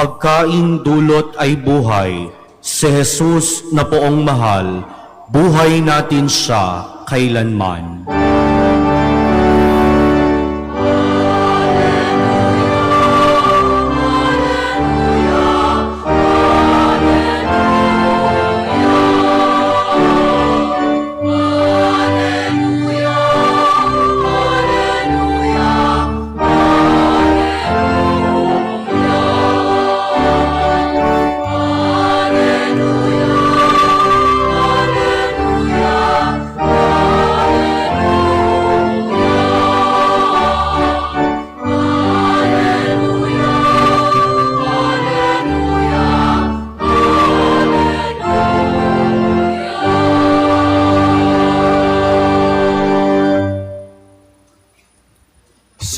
Pagkain dulot ay buhay. Si Jesus na poong mahal, buhay natin siya kailanman.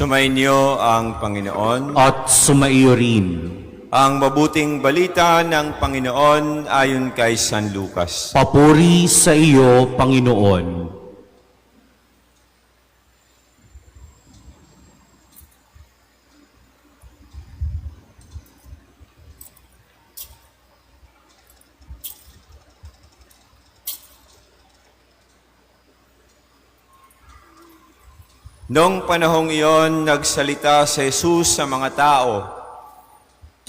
Sumainyo ang Panginoon. At sumaiyo rin. Ang mabuting balita ng Panginoon ayon kay San Lucas. Papuri sa iyo, Panginoon. Noong panahong iyon, nagsalita si Jesus sa mga tao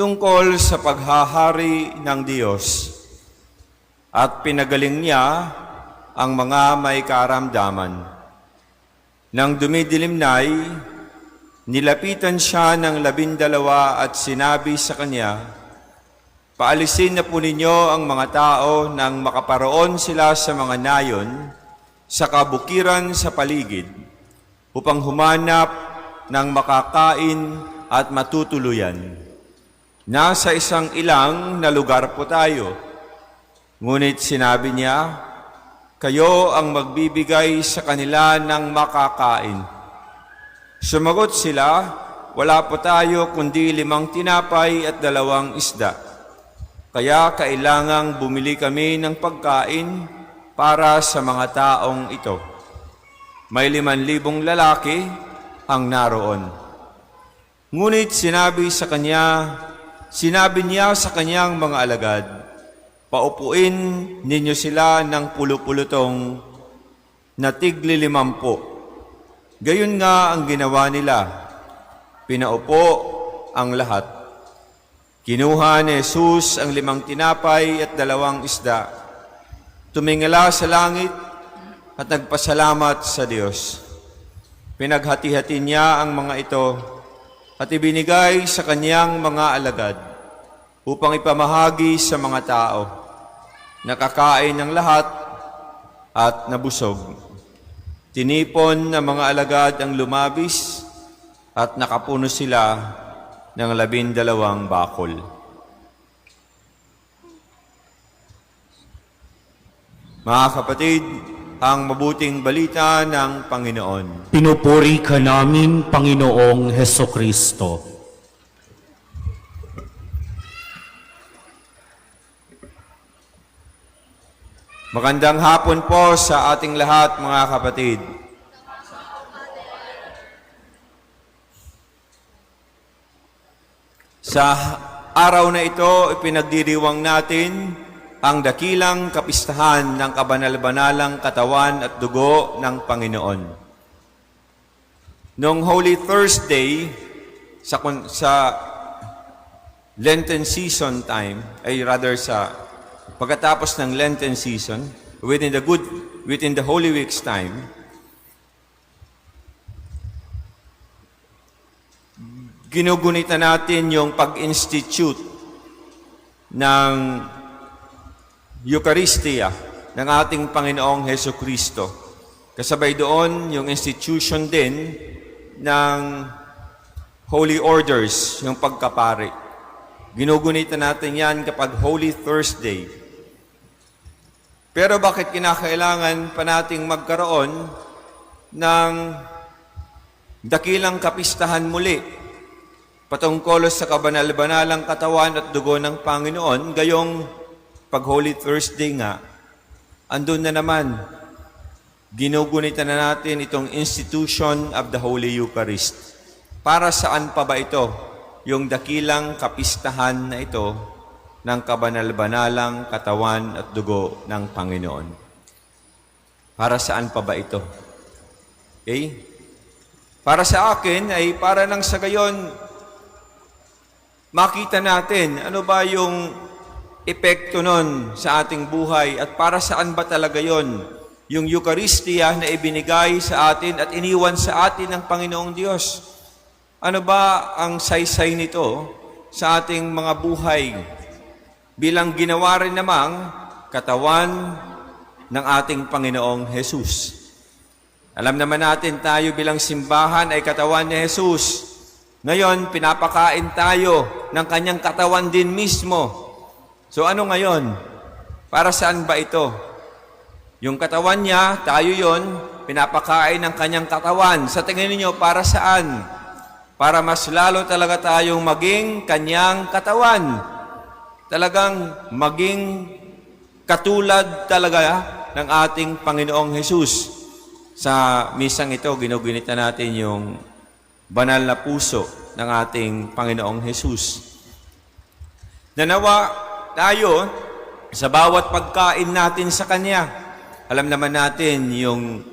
tungkol sa paghahari ng Diyos at pinagaling niya ang mga may karamdaman. Nang dumidilim na'y, nilapitan siya ng 12 at sinabi sa kanya, "Paalisin na po ninyo ang mga tao nang makaparoon sila sa mga nayon sa kabukiran sa paligid, upang humanap ng makakain at matutuluyan. Nasa isang ilang na lugar po tayo." Ngunit sinabi niya, "Kayo ang magbibigay sa kanila ng makakain." Sumagot sila, "Wala po tayo kundi 5 tinapay at 2 isda. Kaya kailangang bumili kami ng pagkain para sa mga taong ito." May 5,000 lalaki ang naroon. Ngunit sinabi niya sa kanyang mga alagad, "Paupuin ninyo sila ng pulupulutong na tigli 50. Gayon nga ang ginawa nila. Pinaupo ang lahat. Kinuha ni Jesus ang 5 tinapay at 2 isda. Tumingala sa langit at nagpasalamat sa Diyos. Pinaghati-hati niya ang mga ito at ibinigay sa kanyang mga alagad upang ipamahagi sa mga tao. Nakakain ng lahat at nabusog. Tinipon ng mga alagad ang lumabis at nakapuno sila ng 12 bakol. Mga kapatid, ang mabuting balita ng Panginoon. Pinupuri ka namin, Panginoong Hesukristo. Magandang hapon po sa ating lahat, mga kapatid. Sa araw na ito, ipinagdiriwang natin ang dakilang kapistahan ng kabanal-banalang katawan at dugo ng Panginoon. Noong Holy Thursday, sa Lenten season time, pagkatapos ng Lenten season, within the Holy Week's time, ginugunita natin yung pag-institute ng Eucharistia ng ating Panginoong Hesukristo. Kasabay doon yung institution din ng Holy Orders, yung pagkapari. Ginugunita natin yan kapag Holy Thursday. Pero bakit kinakailangan pa nating magkaroon ng dakilang kapistahan muli patungkol sa kabanal-banalang katawan at dugo ng Panginoon, gayong pag Holy Thursday nga, andun na naman, ginugunita na natin itong institution of the Holy Eucharist. Para saan pa ba ito? yung dakilang kapistahan na ito ng kabanal-banalang katawan at dugo ng Panginoon. Para saan pa ba ito? Okay? Para sa akin ay para nang sa gayon, makita natin ano ba yung epekto nun sa ating buhay at para saan ba talaga yon yung Eucharistia na ibinigay sa atin at iniwan sa atin ng Panginoong Diyos. Ano ba ang saysay nito sa ating mga buhay bilang ginawa rin namang katawan ng ating Panginoong Jesus? Alam naman natin tayo bilang simbahan ay katawan ni Jesus. Ngayon, pinapakain tayo ng kanyang katawan din mismo. So ano ngayon? Para saan ba ito? Yung katawan niya, tayo yon, pinapakain ng kanyang katawan. Sa tingin niyo, para saan? Para mas lalo talaga tayong maging kanyang katawan. Talagang maging katulad talaga ng ating Panginoong Jesus. Sa misang ito, ginugunita natin yung banal na puso ng ating Panginoong Jesus. Nanawa tayo sa bawat pagkain natin sa Kanya. Alam naman natin yung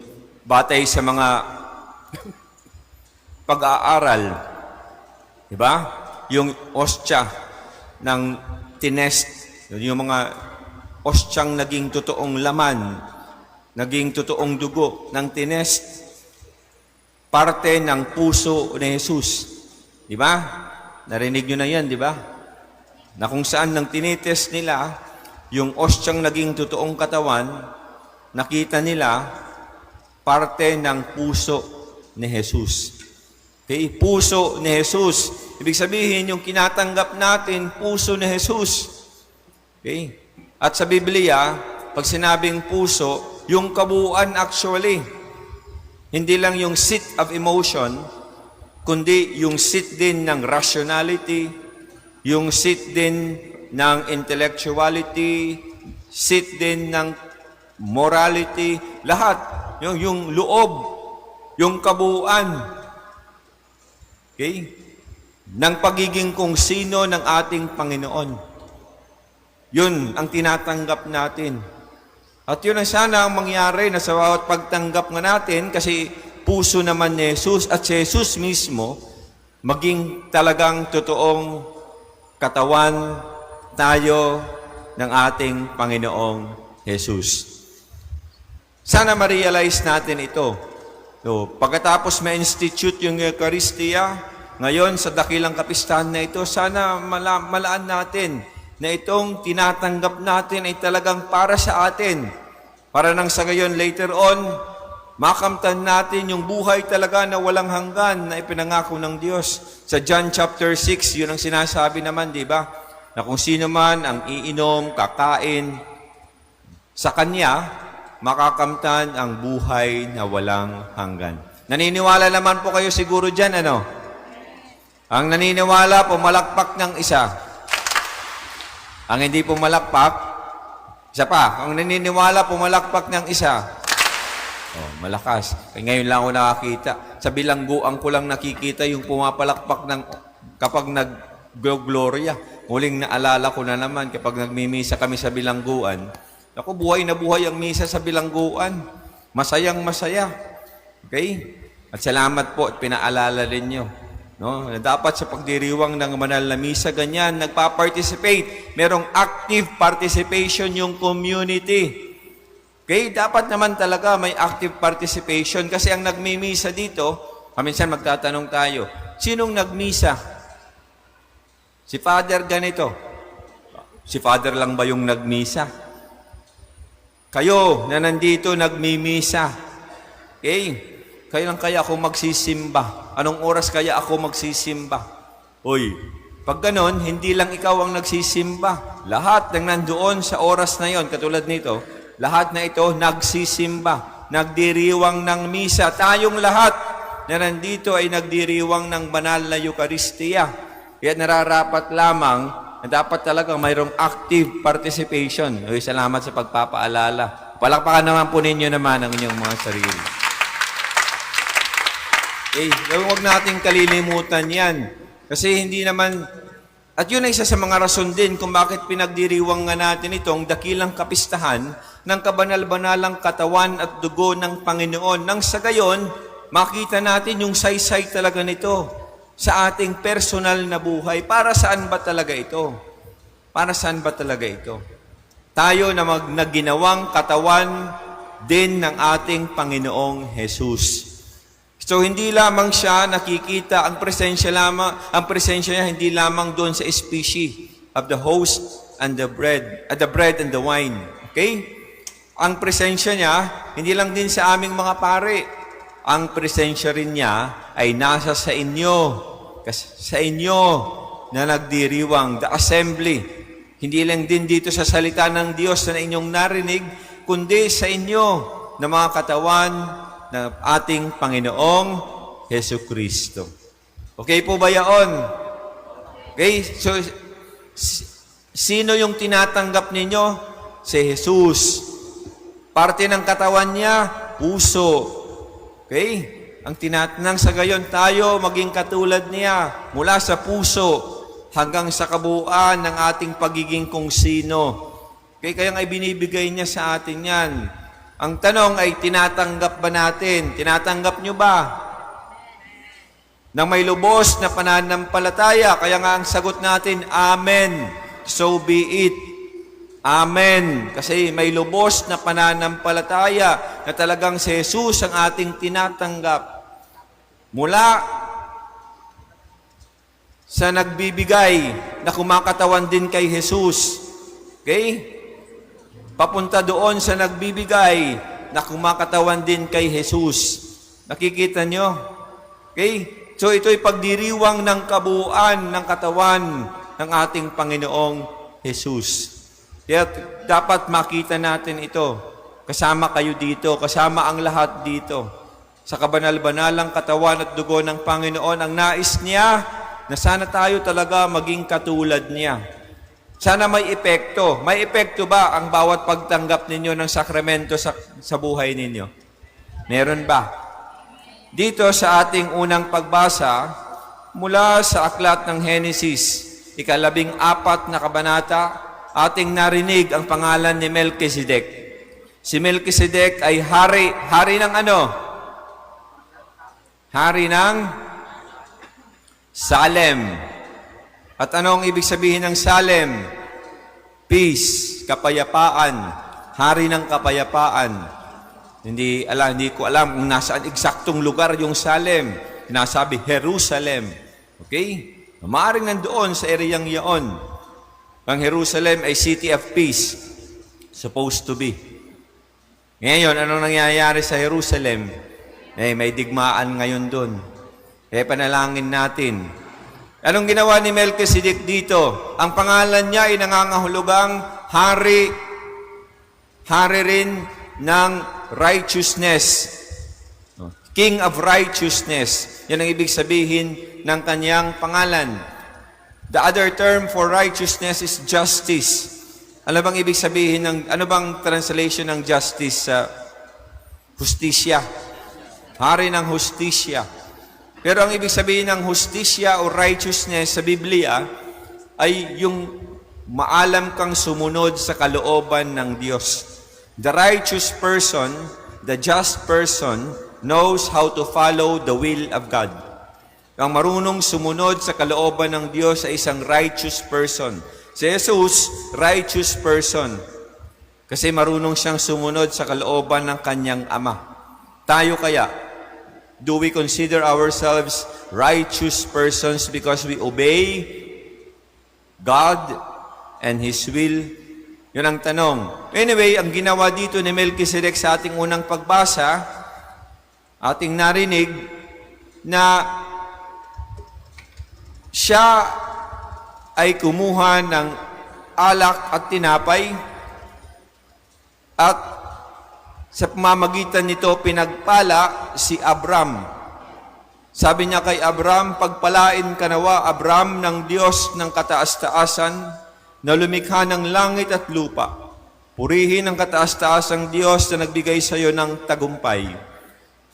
batay sa mga pag-aaral, di ba? Yung ostya ng tinest, yung mga ostyang naging totoong laman, naging totoong dugo ng tinest, parte ng puso ni Jesus. Di ba? Narinig nyo na yan, di ba? Na kung saan nang tinitest nila, yung ostyang naging totoong katawan, nakita nila parte ng puso ni Jesus. Okay? Puso ni Jesus. Ibig sabihin, yung kinatanggap natin, puso ni Jesus. Okay? At sa Biblia, pag sinabing puso, yung kabuuan actually, hindi lang yung seat of emotion, kundi yung seat din ng rationality, yung seat din ng intellectuality, seat din ng morality, lahat. Yung loob, yung kabuuan. Okay? Ng pagiging kung sino ng ating Panginoon. Yun ang tinatanggap natin. At yun ang sana ang mangyari na sa bawat pagtanggap nga natin kasi puso naman ni Jesus at si Jesus mismo maging talagang totoong katawan tayo ng ating Panginoong Jesus. Sana ma-realize natin ito. So, pagkatapos ma-institute yung Eucharistia, ngayon sa dakilang kapistahan na ito, sana malaan natin na itong tinatanggap natin ay talagang para sa atin. Para nang sa ngayon later on, makamtan natin yung buhay talaga na walang hanggan na ipinangako ng Diyos. Sa John chapter 6, yun ang sinasabi naman, di ba? Na kung sino man ang iinom, kakain, sa Kanya, makakamtan ang buhay na walang hanggan. Naniniwala naman po kayo siguro dyan, ano? Ang naniniwala, pumalakpak ng isa. Ang hindi pumalakpak, isa pa. Ang naniniwala, pumalakpak ng isa. Oh, malakas. Kaya ngayon lang ako nakakita. Sa bilangguan ko lang nakikita yung pumapalakpak ng kapag nag-gloria. Muling naalala ko na naman kapag nagmimisa kami sa bilangguan. Ako, buhay na buhay ang misa sa bilangguan. Masayang masaya. Okay? At salamat po at pinaalala rin nyo. No? Dapat sa pagdiriwang ng banal na misa, ganyan, nagpa-participate. Merong active participation yung community. Okay, dapat naman talaga may active participation kasi ang nagmimisa dito, minsan magtatanong tayo, sinong nagmisa? Si Father ganito. Si Father lang ba yung nagmisa? Kayo na nandito nagmimisa. Okay, kayo lang kaya ako magsisimba? Anong oras kaya ako magsisimba? Uy, pag ganon, hindi lang ikaw ang nagsisimba. Lahat ng nandoon sa oras na yon, katulad nito, lahat na ito nagsisimba, nagdiriwang ng misa. Tayong lahat na nandito ay nagdiriwang ng banal na Eucharistia. Kaya nararapat lamang na dapat talaga mayroong active participation. Uy, salamat sa pagpapaalala. Palakpakan naman po ninyo naman ang inyong mga sarili. Huwag nating kalilimutan yan. Kasi hindi naman, at yun ay isa sa mga rason din kung bakit pinagdiriwang nga natin itong dakilang kapistahan ng kabanal-banalang katawan at dugo ng Panginoon. Nang sa gayon, makita natin yung saysay talaga nito sa ating personal na buhay. Para saan ba talaga ito? Para saan ba talaga ito? Tayo na ginawang katawan din ng ating Panginoong Jesus. So hindi lamang siya nakikita ang presensya niya hindi lamang doon sa species of the host and the bread and the wine. Okay? Ang presensya niya hindi lang din sa aming mga pare. Ang presensya rin niya ay nasa sa inyo. Sa inyo na nagdiriwang, the assembly. Hindi lang din dito sa salita ng Diyos na inyong narinig, kundi sa inyo na mga katawan ng ating Panginoong Hesus Kristo. Okay po ba yaon? Okay? So, sino yung tinatanggap ninyo? Si Jesus. Parte ng katawan niya, puso. Okay? Nang sa gayon tayo maging katulad niya mula sa puso hanggang sa kabuuan ng ating pagiging kung sino. Okay? Kaya nga binibigay niya sa atin yan. Ang tanong ay, tinatanggap ba natin? Tinatanggap nyo ba? Nang may lubos na pananampalataya, kaya nga ang sagot natin, Amen. So be it. Amen. Kasi may lubos na pananampalataya na talagang si Jesus ang ating tinatanggap. Mula sa nagbibigay na kumakatawan din kay Jesus. Okay? Papunta doon sa nagbibigay na kumakatawan din kay Jesus. Nakikita nyo? Okay? So ito'y pagdiriwang ng kabuuan ng katawan ng ating Panginoong Jesus. Kaya dapat makita natin ito. Kasama kayo dito, kasama ang lahat dito. Sa kabanal-banalang katawan at dugo ng Panginoon, ang nais niya na sana tayo talaga maging katulad niya. Sana may epekto. May epekto ba ang bawat pagtanggap ninyo ng sakramento sa buhay ninyo? Meron ba? Dito sa ating unang pagbasa, mula sa aklat ng Henesis, 14 na kabanata, ating narinig ang pangalan ni Melchizedek. Si Melchizedek ay hari ng ano? Hari ng Salem. At ano ang ibig sabihin ng Salem? Peace, kapayapaan, hari ng kapayapaan. Hindi ko alam kung nasaan eksaktong lugar yung Salem. Sinasabi Jerusalem. Okay? Maaaring nandoon sa ereyang yaon. Ang Jerusalem ay city of peace. Supposed to be. Ngayon, anong nangyayari sa Jerusalem? May digmaan ngayon doon. Panalangin natin. Anong ginawa ni Melchizedek dito? Ang pangalan niya ay nangangahulugang hari rin ng righteousness. King of righteousness. Yan ang ibig sabihin ng kanyang pangalan. The other term for righteousness is justice. Ano bang ibig sabihin ano bang translation ng justice sa hustisya? Hari ng hustisya. Pero ang ibig sabihin ng hustisya o righteousness sa Biblia ay yung maalam kang sumunod sa kalooban ng Diyos. The righteous person, the just person, knows how to follow the will of God. Ang marunong sumunod sa kalooban ng Diyos ay isang righteous person. Si Jesus, righteous person. Kasi marunong siyang sumunod sa kalooban ng kanyang Ama. Tayo kaya, do we consider ourselves righteous persons because we obey God and His will? Yun ang tanong. Anyway, ang ginawa dito ni Melchizedek sa ating unang pagbasa, ating narinig na siya ay kumuha ng alak at tinapay at sa pamamagitan nito pinagpala si Abram. Sabi niya kay Abram, pagpalain ka nawa, Abram, ng Diyos ng kataas-taasan na lumikha ng langit at lupa. Purihin ang kataas-taasang Diyos na nagbigay sa iyo ng tagumpay.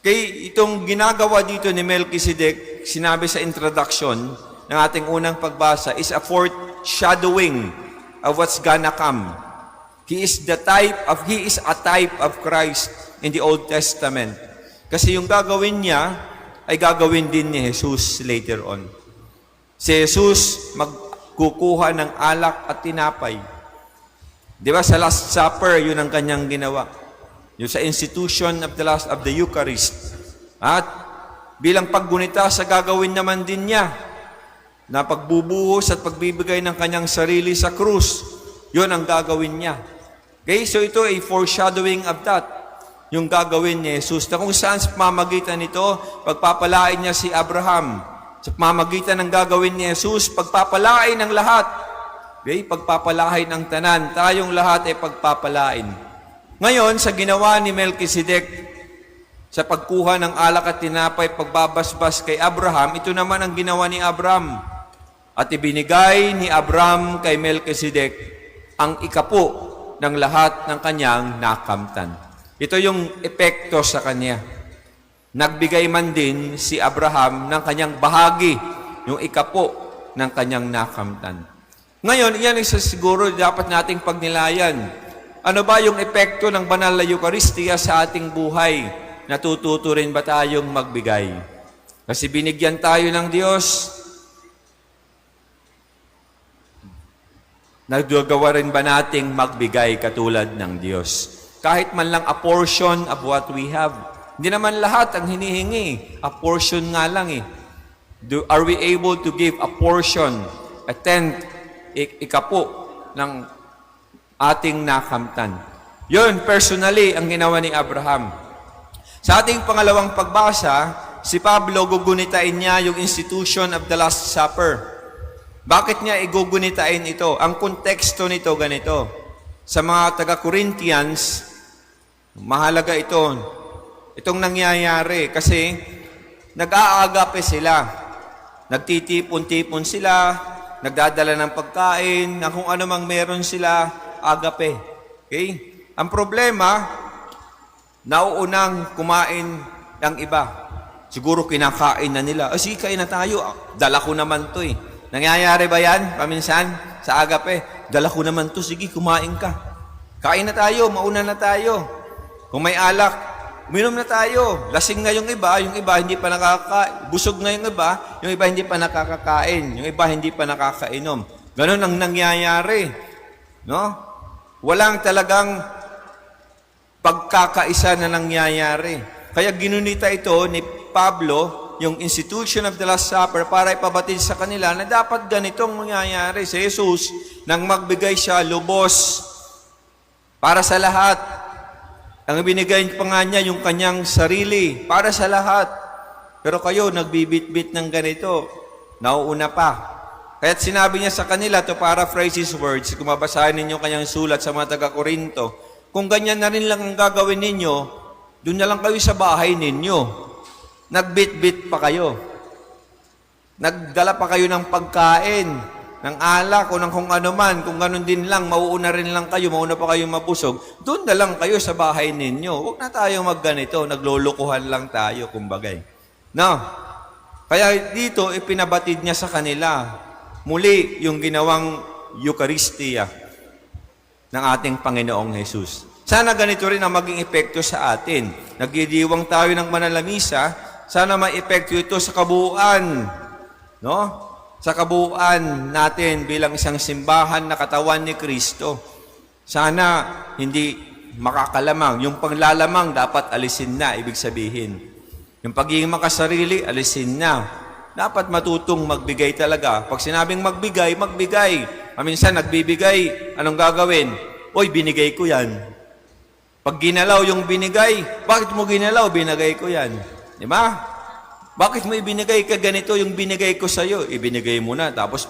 Kaya itong ginagawa dito ni Melchizedek, sinabi sa introduction, ng ating unang pagbasa is a foreshadowing of what's gonna come. He is a type of Christ in the Old Testament. Kasi yung gagawin niya ay gagawin din ni Jesus later on. Si Jesus magkukuha ng alak at tinapay. Di ba sa Last Supper, yun ang kanyang ginawa. Yung sa institution of the Eucharist. At bilang paggunita sa gagawin naman din niya, na pagbubuhos at pagbibigay ng kanyang sarili sa krus, yun ang gagawin niya. Okay, so ito ay foreshadowing of that. Yung gagawin ni Jesus, na kung saan sa pamamagitan nito, pagpapalain niya si Abraham. Sa pamamagitan ng gagawin ni Jesus, pagpapalain ng lahat. Okay, pagpapalain ng tanan. Tayong lahat ay pagpapalain. Ngayon, sa ginawa ni Melchizedek, sa pagkuha ng alak at tinapay, pagbabasbas kay Abraham, ito naman ang ginawa ni Abraham. At ibinigay ni Abraham kay Melchizedek ang ikapo ng lahat ng kanyang nakamtan. Ito yung epekto sa kanya. Nagbigay man din si Abraham ng kanyang bahagi, yung ikapo ng kanyang nakamtan. Ngayon, iyan isa siguro dapat nating pagnilayan. Ano ba yung epekto ng banal na Eucharistia sa ating buhay? Natututo rin ba tayong magbigay? Kasi binigyan tayo ng Diyos, nagagawa rin ba nating magbigay katulad ng Diyos? Kahit man lang a portion of what we have. Hindi naman lahat ang hinihingi. A portion nga lang eh. Are we able to give a portion, a tenth, ikapo ng ating nakamtan? Yun, personally, ang ginawa ni Abraham. Sa ating pangalawang pagbasa, si Pablo gugunitain niya yung institution of the Last Supper. Bakit niya igugunitain ito? Ang konteksto nito ganito. Sa mga taga-Corinthians, mahalaga ito. Itong nangyayari kasi nag-aagape sila. Nagtitipon-tipon sila, nagdadala ng pagkain, na kung ano mang meron sila, agape. Okay? Ang problema, nauunang kumain ng iba. Siguro kinakain na nila. Sige, kain na tayo. Dala ko naman to eh. Nangyayari ba yan, paminsan, sa agape? Dala ko naman to, sige, kumain ka. Kain na tayo, mauna na tayo. Kung may alak, uminom na tayo. Lasing na yung iba hindi pa nakakain. Busog na yung iba hindi pa nakakakain. Yung iba hindi pa nakakainom. Ganon ang nangyayari. No? Walang talagang pagkakaisa na nangyayari. Kaya ginunita ito ni Pablo, yung institution of the Last Supper, para ipabatid sa kanila na dapat ganitong mangyayari. Si Jesus, nang magbigay siya lubos para sa lahat. Ang ibinigay pa nga niya yung kanyang sarili para sa lahat. Pero kayo, nagbibit-bit ng ganito. Nauuna pa. Kaya't sinabi niya sa kanila, to paraphrase his words, kung mabasahin ninyo kanyang sulat sa mga taga-Korinto, kung ganyan na rin lang ang gagawin ninyo, doon na lang kayo sa bahay ninyo. Nagbit-bit pa kayo. Nagdala pa kayo ng pagkain, ng alak o ng kung ano man, kung ganun din lang, mauuna rin lang kayo, mauna pa kayo mabusog, doon na lang kayo sa bahay ninyo. Huwag na tayo magganito, naglulukuhan lang tayo, kumbagay. No? Kaya dito, ipinabatid niya sa kanila, muli yung ginawang Eucharistia ng ating Panginoong Jesus. Sana ganito rin ang maging epekto sa atin. Nagdidiwang tayo ng manalamisa, sana may epekto ito sa kabuuan. No? Sa kabuuan natin bilang isang simbahan na katawan ni Kristo. Sana hindi makakalamang. Yung panglalamang dapat alisin na, ibig sabihin. Yung pagiging makasarili, alisin na. Dapat matutong magbigay talaga. Pag sinabing magbigay, magbigay. Minsan nagbibigay, anong gagawin? Oy, binigay ko yan. Pag ginalaw yung binigay, bakit mo ginalaw? Binigay ko yan. Di ba? Bakit mo ibinigay ka ganito yung binigay ko sa'yo? Ibinigay mo na, tapos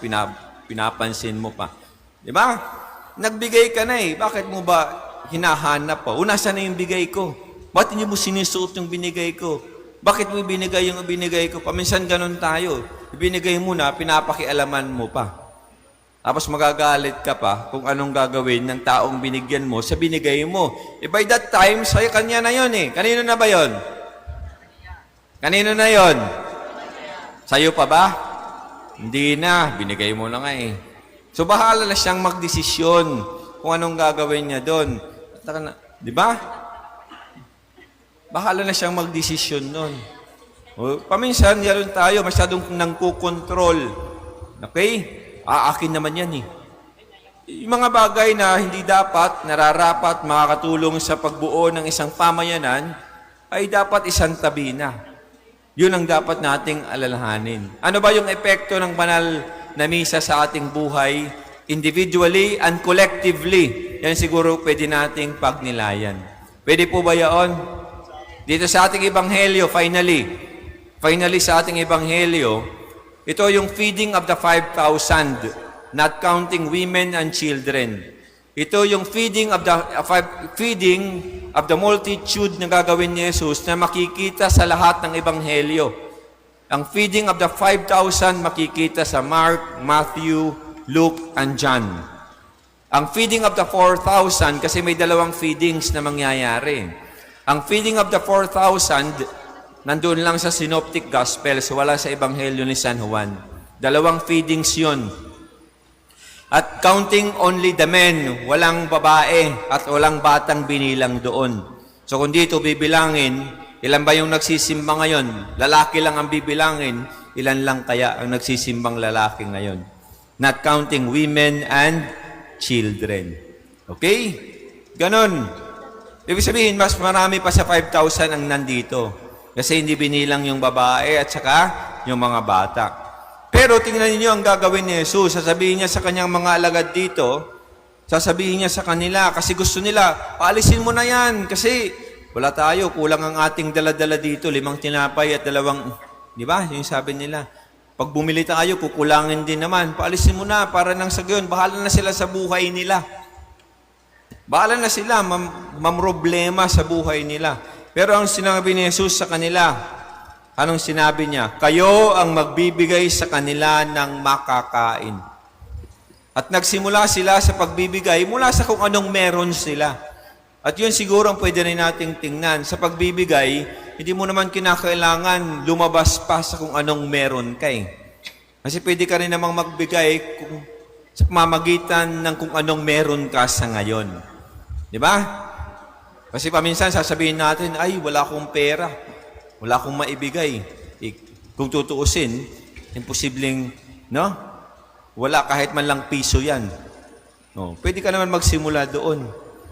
pinapansin mo pa. Di ba? Nagbigay ka na eh. Bakit mo ba hinahanap pa? Saan na yung bigay ko? Bakit hindi mo sinisuot yung binigay ko? Bakit mo ibinigay yung binigay ko? Paminsan ganun tayo. Ibinigay mo na, pinapakialaman mo pa. Tapos magagalit ka pa kung anong gagawin ng taong binigyan mo sa binigay mo. By that time, sa'yo kanya na yon eh. Kanino na ba yon? Kanino na yon? Sa'yo pa ba? Hindi na, binigay mo na nga eh. So bahala na siyang magdesisyon kung anong gagawin niya doon. Di ba? Bahala na siyang magdesisyon doon. O, paminsan, yalon tayo, masyadong nangkukontrol. Okay? Aakin naman yan eh. Yung mga bagay na hindi dapat, nararapat, makakatulong sa pagbuo ng isang pamayanan, ay dapat isang tabi na. Yun ang dapat nating alalahanin. Ano ba yung epekto ng banal na misa sa ating buhay, individually and collectively? Yan siguro pwede nating pagnilayan. Pwede po ba yaon? Dito sa ating ebanghelyo, finally sa ating ebanghelyo, ito yung feeding of the 5,000, not counting women and children. Ito yung feeding of the multitude na gagawin ni Jesus na makikita sa lahat ng ebanghelyo. Ang feeding of the 5,000 makikita sa Mark, Matthew, Luke, and John. Ang feeding of the 4,000 kasi may dalawang feedings na mangyayari. Ang feeding of the 4,000 nandun lang sa Synoptic Gospels, wala sa ebanghelyo ni San Juan. Dalawang feedings yun. At counting only the men, walang babae at walang batang binilang doon. So kung dito bibilangin, ilan ba yung nagsisimba ngayon? Lalaki lang ang bibilangin, ilan lang kaya ang nagsisimbang lalaki ngayon? Not counting women and children. Okay? Ganon. Ibig sabihin, mas marami pa sa 5,000 ang nandito. Kasi hindi binilang yung babae at saka yung mga bata. Pero tingnan niyo ang gagawin ni Jesus. Sasabihin niya sa kanyang mga alagad dito, sasabihin niya sa kanila, kasi gusto nila, paalisin mo na yan, kasi wala tayo, kulang ang ating dala-dala dito, 5 tinapay at 2, di ba? Yung sabi nila, pag bumili tayo, kukulangin din naman, paalisin mo na, para nang sa gayon, bahala na sila sa buhay nila. Bahala na sila, mamroblema sa buhay nila. Pero ang sinabi ni Jesus sa kanila, anong sinabi niya? Kayo ang magbibigay sa kanila ng makakain. At nagsimula sila sa pagbibigay mula sa kung anong meron sila. At yun siguro ang pwede rin nating tingnan. Sa pagbibigay, hindi mo naman kinakailangan lumabas pa sa kung anong meron ka eh. Kasi pwede ka rin namang magbigay sa pamamagitan ng kung anong meron ka sa ngayon. Di ba? Kasi paminsan sasabihin natin, ay wala akong pera. Wala akong maibigay. Kung tutuusin, imposibleng, no? Wala kahit man lang piso yan. No. Pwede ka naman magsimula doon.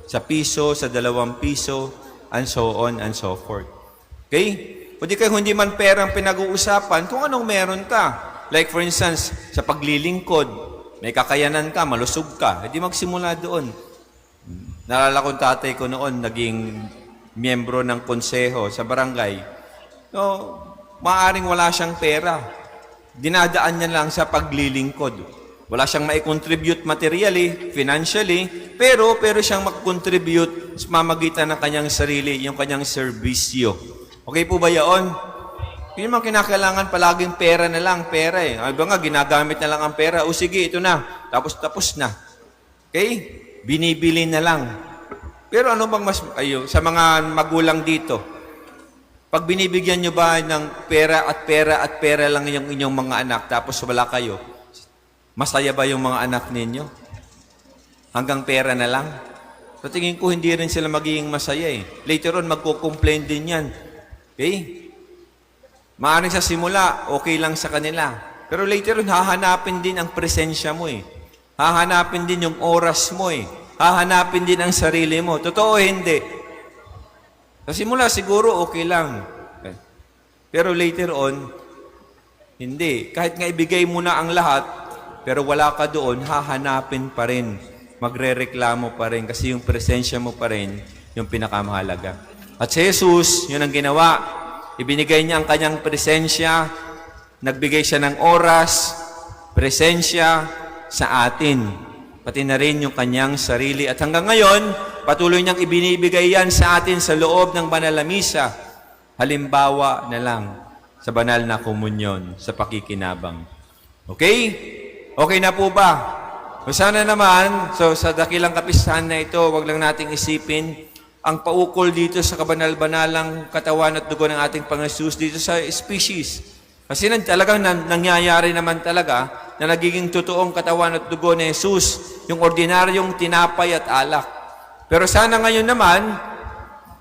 Sa piso, sa 2 piso, and so on and so forth. Okay? Pwede kayo hindi man perang pinag-uusapan kung anong meron ka. Like for instance, sa paglilingkod, may kakayanan ka, malusog ka. Hindi magsimula doon. Naalala ko tatay ko noon, naging miyembro ng konseho sa barangay. So, maaaring wala siyang pera. Dinadaan niya lang sa paglilingkod. Wala siyang mai-contribute materially, financially, pero siyang mag-contribute sa mamagitan ng kanyang sarili, yung kanyang serbisyo. Okay po ba yaon? Hindi naman kinakailangan palaging pera na lang, pera eh. Ay ba nga, ginagamit na lang ang pera. O sige, ito na. Tapos na. Okay? Binibili na lang. Pero ano bang mas, sa mga magulang dito, pag binibigyan nyo ba ng pera at pera lang yung inyong mga anak, tapos wala kayo, masaya ba yung mga anak ninyo? Hanggang pera na lang? So tingin ko, hindi rin sila magiging masaya eh. Later on, magko-complain din yan. Okay? Maaaring sa simula, okay lang sa kanila. Pero later on, hahanapin din ang presensya mo eh. Hahanapin din yung oras mo eh. Hahanapin din ang sarili mo. Totoo, hindi. Sa simula, siguro okay lang. Pero later on, hindi. Kahit nga ibigay mo na ang lahat, pero wala ka doon, hahanapin pa rin. Magre-reklamo pa rin kasi yung presensya mo pa rin yung pinakamahalaga. At si Jesus, yun ang ginawa. Ibinigay niya ang kanyang presensya, nagbigay siya ng oras, presensya sa atin. Pati na rin yung kanyang sarili. At hanggang ngayon, patuloy niyang ibinibigay yan sa atin sa loob ng banal na misa. Halimbawa na lang sa banal na komunyon, sa pakikinabang. Okay? Okay na po ba? O sana naman, so sa dakilang kapistahan na ito, wag lang nating isipin ang paukol dito sa kabanal-banalang katawan at dugo ng ating Panginoon Jesus dito sa species. Kasi talagang nangyayari naman talaga na nagiging totoong katawan at dugo ni Jesus, yung ordinaryong tinapay at alak. Pero sana ngayon naman,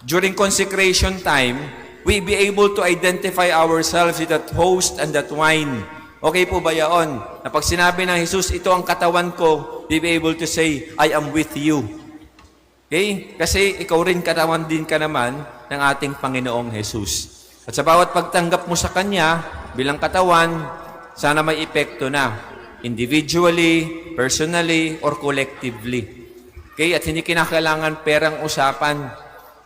during consecration time, we be able to identify ourselves with that host and that wine. Okay po ba yaon? Na pag sinabi ng Jesus, ito ang katawan ko, we be able to say, I am with you. Okay? Kasi ikaw rin katawan din ka naman ng ating Panginoong Jesus. At sa bawat pagtanggap mo sa Kanya bilang katawan, sana may epekto na. Individually, personally, or collectively. Okay? At hindi kinakailangan perang usapan.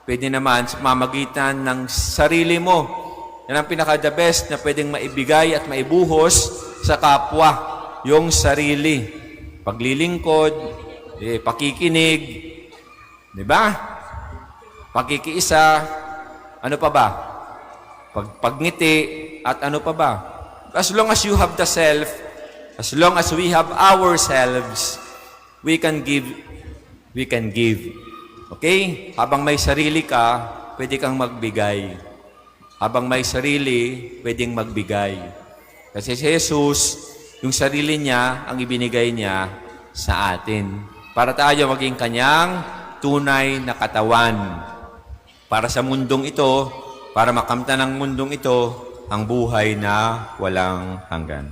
Pwede naman sa mamagitan ng sarili mo. Yan ang pinaka-the best na pwedeng maibigay at maibuhos sa kapwa. Yung sarili. Paglilingkod, pakikinig, di ba? Pakikiisa, ano pa ba? Pagngiti, at ano pa ba? As long as you have the self, as long as we have ourselves, we can give. Okay? Habang may sarili ka, pwede kang magbigay. Habang may sarili, pwedeng magbigay. Kasi si Jesus, yung sarili niya, ang ibinigay niya sa atin. Para tayo maging kanyang tunay na katawan. Para sa mundong ito, para makamtan ng mundong ito, ang buhay na walang hanggan.